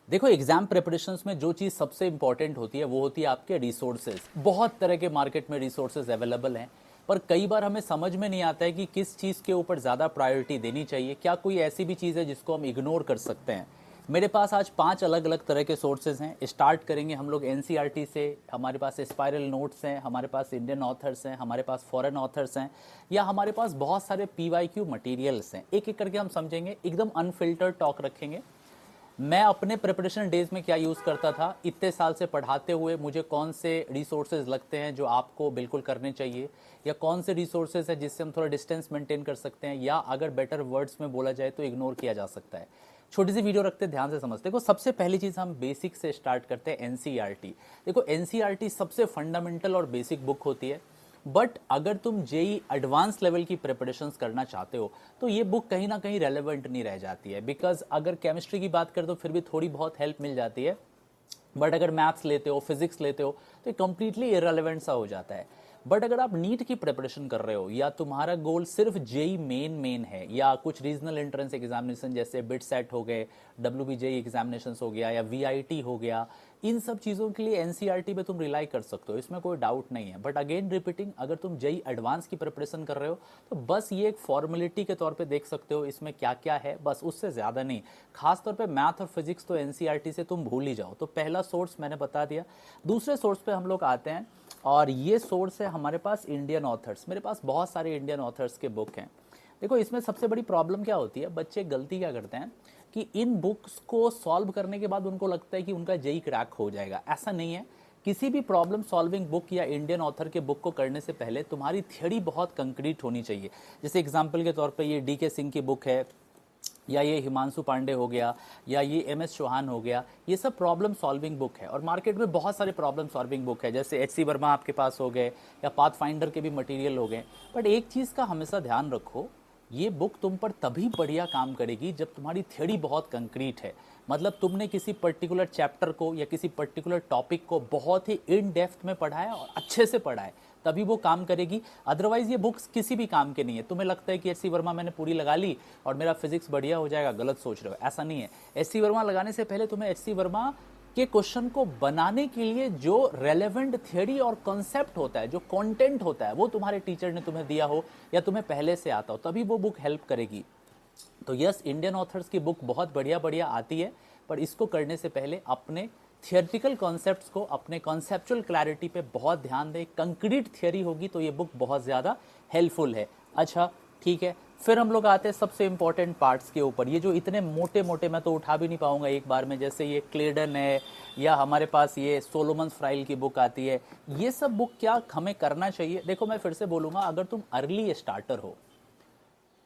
देखो, exam preparations में जो चीज़ सबसे इंपॉर्टेंट होती है वो होती है आपके रिसोर्सेज। बहुत तरह के मार्केट में रिसोर्सेज अवेलेबल हैं, पर कई बार हमें समझ में नहीं आता है कि किस चीज़ के ऊपर ज़्यादा प्रायोरिटी देनी चाहिए। क्या कोई ऐसी भी चीज़ है जिसको हम इग्नोर कर सकते हैं? मेरे पास आज 5 अलग अलग तरह के सोर्सेज हैं। स्टार्ट करेंगे हम लोग एनसीईआरटी से। हमारे पास स्पाइरल नोट्स हैं, हमारे पास इंडियन ऑथर्स हैं, हमारे पास फॉरेन ऑथर्स हैं, या हमारे पास बहुत सारे पीवाईक्यू मटेरियल्स हैं। एक एक करके हम समझेंगे, एकदम अनफिल्टर्ड टॉक रखेंगे। मैं अपने प्रिपरेशन डेज में क्या यूज़ करता था, इतने साल से पढ़ाते हुए मुझे कौन से रिसोर्सेज लगते हैं जो आपको बिल्कुल करने चाहिए, या कौन से रिसोर्सेज है जिससे हम थोड़ा डिस्टेंस मेंटेन कर सकते हैं, या अगर बेटर वर्ड्स में बोला जाए तो इग्नोर किया जा सकता है। छोटी सी वीडियो रखते, ध्यान से समझते। देखो, सबसे पहली चीज़ हम बेसिक से स्टार्ट करते हैं, एनसीईआरटी। देखो, एनसीईआरटी सबसे फंडामेंटल और बेसिक बुक होती है। बट अगर तुम जेई एडवांस लेवल की प्रिपरेशंस करना चाहते हो तो ये बुक कहीं ना कहीं रेलेवेंट नहीं रह जाती है। बिकॉज अगर केमिस्ट्री की बात करें तो फिर भी थोड़ी बहुत हेल्प मिल जाती है, बट अगर मैथ्स लेते हो, फिजिक्स लेते हो, तो ये कंप्लीटली इरेलीवेंट सा हो जाता है। बट अगर आप नीट की प्रिपरेशन कर रहे हो, या तुम्हारा गोल सिर्फ जेई मेन है, या कुछ रीजनल एंट्रेंस एग्जामिनेशन जैसे बिट सेट हो गए, डब्ल्यूबीजेई एग्जामिनेशन हो गया, या वीआईटी हो गया, इन सब चीज़ों के लिए एनसीईआरटी पे तुम रिलाई कर सकते हो, इसमें कोई डाउट नहीं है। बट अगेन रिपीटिंग, अगर तुम जेई एडवांस की प्रिपरेशन कर रहे हो तो बस ये एक फॉर्मेलिटी के तौर पे देख सकते हो इसमें क्या क्या है, बस उससे ज़्यादा नहीं। खासतौर पे मैथ और फिजिक्स तो एनसीईआरटी से तुम भूल ही जाओ। तो पहला सोर्स मैंने बता दिया। दूसरे सोर्स पे हम लोग आते हैं, और ये सोर्स है हमारे पास इंडियन ऑथर्स। मेरे पास बहुत सारे इंडियन ऑथर्स के बुक हैं। देखो, इसमें सबसे बड़ी प्रॉब्लम क्या होती है, बच्चे गलती क्या करते हैं कि इन बुक्स को सॉल्व करने के बाद उनको लगता है कि उनका जेई क्रैक हो जाएगा। ऐसा नहीं है। किसी भी प्रॉब्लम सॉल्विंग बुक या इंडियन ऑथर के बुक को करने से पहले तुम्हारी थ्योरी बहुत कंक्रीट होनी चाहिए। जैसे एग्जांपल के तौर पे ये डीके सिंह की बुक है, या ये हिमांशु पांडे हो गया, या ये एमएस चौहान हो गया, ये सब प्रॉब्लम सॉल्विंग बुक है। और मार्केट में बहुत सारे प्रॉब्लम सॉल्विंग बुक है, जैसे एचसी वर्मा आपके पास हो गए, या पाथ फाइंडर के भी मटेरियल हो गए। बट एक चीज़ का हमेशा ध्यान रखो, ये बुक तुम पर तभी बढ़िया काम करेगी जब तुम्हारी थ्योरी बहुत कंक्रीट है। मतलब तुमने किसी पर्टिकुलर चैप्टर को या किसी पर्टिकुलर टॉपिक को बहुत ही इन डेप्थ में पढ़ा है और अच्छे से पढ़ा है, तभी वो काम करेगी। अदरवाइज ये बुक्स किसी भी काम के नहीं है। तुम्हें लगता है कि एचसी वर्मा मैंने पूरी लगा ली और मेरा फिजिक्स बढ़िया हो जाएगा, गलत सोच रहे हो। ऐसा नहीं है। एचसी वर्मा लगाने से पहले तुम्हें एचसी वर्मा के क्वेश्चन को बनाने के लिए जो रेलेवेंट थियरी और कॉन्सेप्ट होता है, जो कंटेंट होता है, वो तुम्हारे टीचर ने तुम्हें दिया हो या तुम्हें पहले से आता हो, तभी वो बुक हेल्प करेगी। तो यस, इंडियन ऑथर्स की बुक बहुत बढ़िया बढ़िया आती है, पर इसको करने से पहले अपने थियोरटिकल कॉन्सेप्ट्स को, अपने कॉन्सेप्चुअल क्लैरिटी पे बहुत ध्यान दें। कंक्रीट थियरी होगी तो ये बुक बहुत ज़्यादा हेल्पफुल है। अच्छा, ठीक है। फिर हम लोग आते हैं सबसे इंपॉर्टेंट पार्ट्स के ऊपर। ये जो इतने मोटे मोटे, मैं तो उठा भी नहीं पाऊंगा एक बार में, जैसे ये क्लेडन है, या हमारे पास ये सोलोमन फ्राइल की बुक आती है, ये सब बुक क्या हमें करना चाहिए। देखो, मैं फिर से बोलूँगा, अगर तुम अर्ली स्टार्टर हो,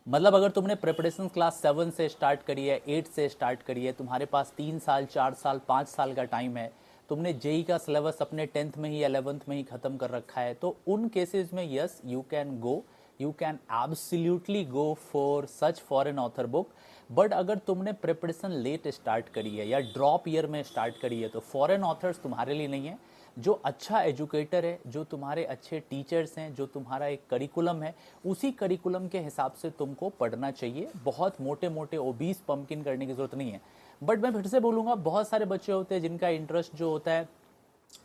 मतलब अगर तुमने प्रिपरेशन क्लास 7 से स्टार्ट करी है, 8 से स्टार्ट करी है, तुम्हारे पास 3 साल, 4 साल, 5 साल का टाइम है, तुमने जेई का सिलेबस अपने 10th में ही, 11th में ही खत्म कर रखा है, तो उन केसेस में yes, you can go, you can absolutely go for such foreign author book. But अगर तुमने प्रिपरेशन लेट स्टार्ट करी है या ड्रॉप ईयर में स्टार्ट करी है, तो फॉरेन ऑथर्स तुम्हारे लिए नहीं है। जो अच्छा एजुकेटर है, जो तुम्हारे अच्छे टीचर्स हैं, जो तुम्हारा एक करिकुलम है, उसी करिकुलम के हिसाब से तुमको पढ़ना चाहिए। बहुत मोटे मोटे ओबीस पंपकिन करने की जरूरत नहीं है। बट मैं फिर से बोलूँगा, बहुत सारे बच्चे होते हैं जिनका इंटरेस्ट जो होता है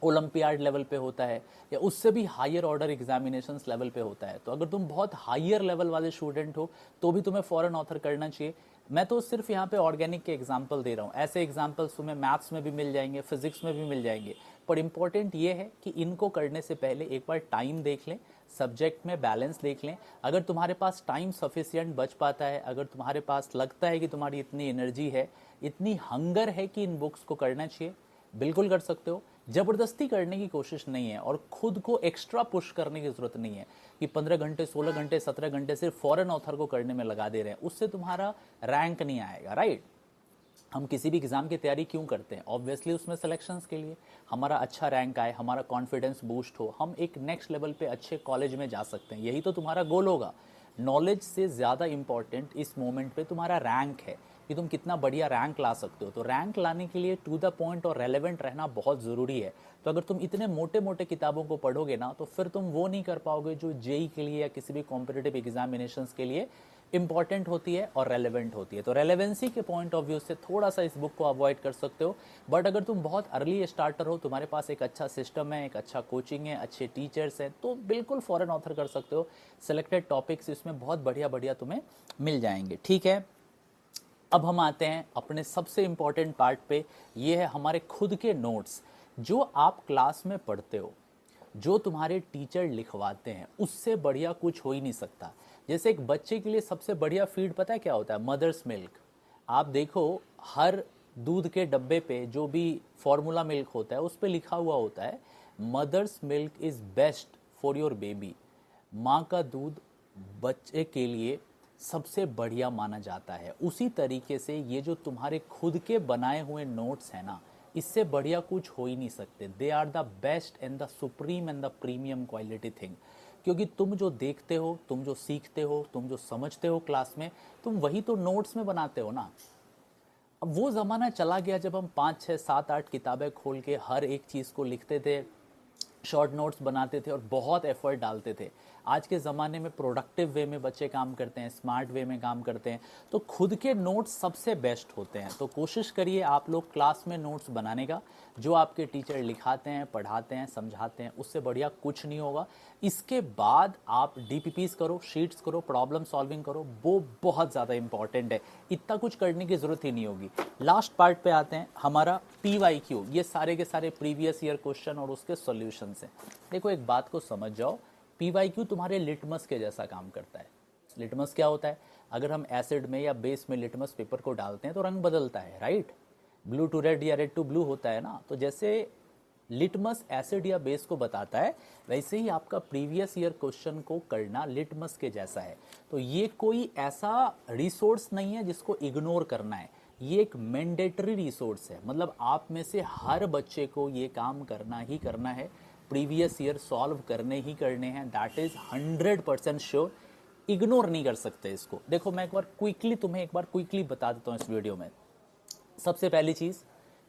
ओलंपियाड लेवल पे होता है, या उससे भी हायर ऑर्डर एग्जामिनेशंस लेवल पे होता है। तो अगर तुम बहुत हायर लेवल वाले स्टूडेंट हो तो भी तुम्हें फॉरेन ऑथर करना चाहिए। मैं तो सिर्फ यहाँ पे ऑर्गेनिक के एग्जाम्पल दे रहा हूँ, ऐसे एग्जाम्पल्स तुम्हें मैथ्स में भी मिल जाएंगे, फिजिक्स में भी मिल जाएंगे। पर इंपॉर्टेंट ये है कि इनको करने से पहले एक बार टाइम देख लें, सब्जेक्ट में बैलेंस देख लें। अगर तुम्हारे पास टाइम सफिशियंट बच पाता है, अगर तुम्हारे पास लगता है कि तुम्हारी इतनी एनर्जी है, इतनी हंगर है कि इन बुक्स को करना चाहिए, बिल्कुल कर सकते हो। जबरदस्ती करने की कोशिश नहीं है, और खुद को एक्स्ट्रा पुश करने की जरूरत नहीं है कि 15 घंटे, 16 घंटे, 17 घंटे सिर्फ फॉरेन ऑथर को करने में लगा दे रहे हैं। उससे तुम्हारा रैंक नहीं आएगा, राइट। हम किसी भी एग्ज़ाम की तैयारी क्यों करते हैं? ऑब्वियसली उसमें सिलेक्शंस के लिए, हमारा अच्छा रैंक आए, हमारा कॉन्फिडेंस बूस्ट हो, हम एक नेक्स्ट लेवल पे अच्छे कॉलेज में जा सकते हैं। यही तो तुम्हारा गोल होगा। नॉलेज से ज़्यादा इंपॉर्टेंट इस मोमेंट पे तुम्हारा रैंक है, कि तुम कितना बढ़िया रैंक ला सकते हो। तो रैंक लाने के लिए टू द पॉइंट और रेलेवेंट रहना बहुत ज़रूरी है। तो अगर तुम इतने मोटे मोटे किताबों को पढ़ोगे ना, तो फिर तुम वो नहीं कर पाओगे जो जेई के लिए या किसी भी कॉम्पिटिटिव एग्जामिनेशंस के लिए इंपॉर्टेंट होती है और रेलेवेंट होती है। तो रेलेवेंसी के पॉइंट ऑफ व्यू से थोड़ा सा इस बुक को अवॉइड कर सकते हो, बट अगर तुम बहुत अर्ली स्टार्टर हो, तुम्हारे पास एक अच्छा सिस्टम है, एक अच्छा कोचिंग है, अच्छे टीचर्स हैं, तो बिल्कुल फॉरेन ऑथर कर सकते हो। सिलेक्टेड टॉपिक्स इसमें बहुत बढ़िया बढ़िया तुम्हें मिल जाएंगे। ठीक है, अब हम आते हैं अपने सबसे इंपॉर्टेंट पार्ट पे, ये है हमारे खुद के नोट्स। जो आप क्लास में पढ़ते हो, जो तुम्हारे टीचर लिखवाते हैं, उससे बढ़िया कुछ हो ही नहीं सकता। जैसे एक बच्चे के लिए सबसे बढ़िया फीड पता है क्या होता है? Mother's milk. आप देखो हर दूध के डब्बे पे जो भी फॉर्मूला मिल्क होता है उस पे लिखा हुआ होता है mother's milk is best for your baby. माँ का दूध बच्चे के लिए सबसे बढ़िया माना जाता है। उसी तरीके से ये जो तुम्हारे खुद के बनाए हुए नोट्स हैं ना, इससे बढ़िया कुछ हो ही नहीं सकते। They are the best and the supreme and the premium quality thing. क्योंकि तुम जो देखते हो, तुम जो सीखते हो, तुम जो समझते हो क्लास में, तुम वही तो नोट्स में बनाते हो ना। अब वो ज़माना चला गया जब हम 5, 6, 7, 8 किताबें खोल के हर एक चीज़ को लिखते थे, शॉर्ट नोट्स बनाते थे और बहुत एफर्ट डालते थे। आज के ज़माने में प्रोडक्टिव वे में बच्चे काम करते हैं, स्मार्ट वे में काम करते हैं, तो खुद के नोट्स सबसे बेस्ट होते हैं। तो कोशिश करिए आप लोग क्लास में नोट्स बनाने का, जो आपके टीचर लिखाते हैं, पढ़ाते हैं, समझाते हैं, उससे बढ़िया कुछ नहीं होगा। इसके बाद आप डीपीपीस करो, शीट्स करो, प्रॉब्लम सॉल्विंग करो, वो बहुत ज़्यादा इंपॉर्टेंट है। इतना कुछ करने की ज़रूरत ही नहीं होगी। लास्ट पार्ट पे आते हैं, हमारा PYQ। ये सारे के सारे प्रीवियस ईयर क्वेश्चन और उसके सॉल्यूशन हैं। देखो एक बात को समझ जाओ, PYQ तुम्हारे लिटमस के जैसा काम करता है। लिटमस क्या होता है? अगर हम एसिड में या बेस में लिटमस पेपर को डालते हैं तो रंग बदलता है, राइट? ब्लू टू रेड या रेड टू ब्लू होता है ना। तो जैसे लिटमस एसिड या बेस को बताता है, वैसे ही आपका प्रीवियस ईयर क्वेश्चन को करना लिटमस के जैसा है। तो ये कोई ऐसा रिसोर्स नहीं है जिसको इग्नोर करना है, ये एक मैंडेटरी रिसोर्स है। मतलब आप में से हर बच्चे को ये काम करना ही करना है, प्रीवियस ईयर सॉल्व करने ही करने हैं। दैट इज 100% श्योर, इग्नोर नहीं कर सकते इसको। देखो मैं तुम्हें एक बार क्विकली बता देता हूँ इस वीडियो में। सबसे पहली चीज़,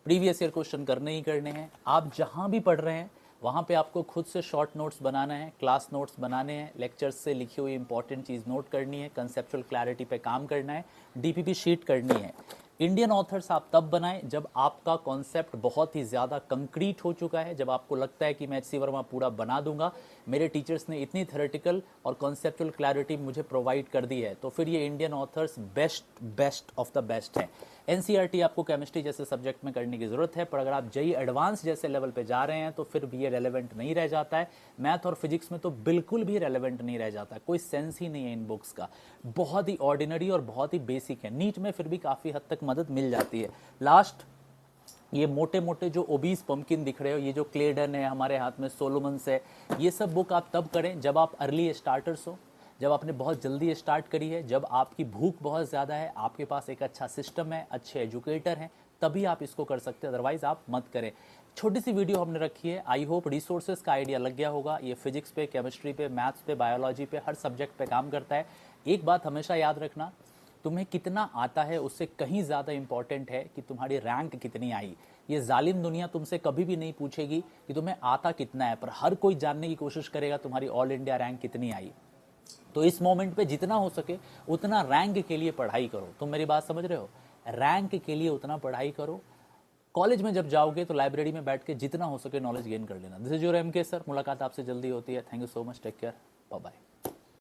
प्रीवियस ईयर क्वेश्चन करने ही करने हैं। आप जहाँ भी पढ़ रहे हैं वहाँ पे आपको खुद से शॉर्ट नोट्स बनाना है, क्लास नोट्स बनाने हैं, लेक्चर्स से लिखी हुई इंपॉर्टेंट चीज़ नोट करनी है, कंसेप्चुअल क्लैरिटी पे काम करना है, डीपीपी शीट करनी है। इंडियन ऑथर्स आप तब बनाएं जब आपका कॉन्सेप्ट बहुत ही ज़्यादा कंक्रीट हो चुका है, जब आपको लगता है कि मैं HC वर्मा पूरा बना दूंगा, मेरे टीचर्स ने इतनी थ्योरेटिकल और कॉन्सेप्चुअल क्लैरिटी मुझे प्रोवाइड कर दी है, तो फिर ये Indian authors best of the best है। NCERT आपको केमिस्ट्री जैसे सब्जेक्ट में करने की ज़रूरत है, पर अगर आप JEE एडवांस जैसे लेवल पे जा रहे हैं तो फिर भी ये रेलेवेंट नहीं रह जाता है। मैथ और फिजिक्स में तो बिल्कुल भी रेलेवेंट नहीं रह जाता, कोई सेंस ही नहीं है इन बुक्स का। बहुत ही ऑर्डिनरी और बहुत ही बेसिक है। नीट में फिर भी काफ़ी हद तक मदद मिल जाती है। लास्ट, ये मोटे मोटे जो ओबीस पम्पकिन दिख रहे हो, ये जो क्लेडन है हमारे हाथ में, सोलोमन्स है, ये सब बुक आप तब करें जब आप अर्ली स्टार्टर्स हो, जब आपने बहुत जल्दी स्टार्ट करी है, जब आपकी भूख बहुत ज़्यादा है, आपके पास एक अच्छा सिस्टम है, अच्छे एजुकेटर हैं, तभी आप इसको कर सकते हैं, अदरवाइज आप मत करें। छोटी सी वीडियो हमने रखी है, आई होप रिसोर्सेज का आइडिया लग गया होगा। ये फिजिक्स पे, केमिस्ट्री पे, मैथ्स पे, बायोलॉजी पे, हर सब्जेक्ट पे काम करता है। एक बात हमेशा याद रखना, तुम्हें कितना आता है उससे कहीं ज़्यादा इंपॉर्टेंट है कि तुम्हारी रैंक कितनी आई। ये जालिम दुनिया तुमसे कभी भी नहीं पूछेगी कि तुम्हें आता कितना है, पर हर कोई जानने की कोशिश करेगा तुम्हारी ऑल इंडिया रैंक कितनी आई। तो इस मोमेंट पे जितना हो सके उतना रैंक के लिए पढ़ाई करो। तुम मेरी बात समझ रहे हो? रैंक के लिए उतना पढ़ाई करो। कॉलेज में जब जाओगे तो लाइब्रेरी में बैठ के जितना हो सके नॉलेज गेन कर लेना। This is your MK sir. मुलाकात आपसे जल्दी होती है। Thank you so much, take care, bye bye.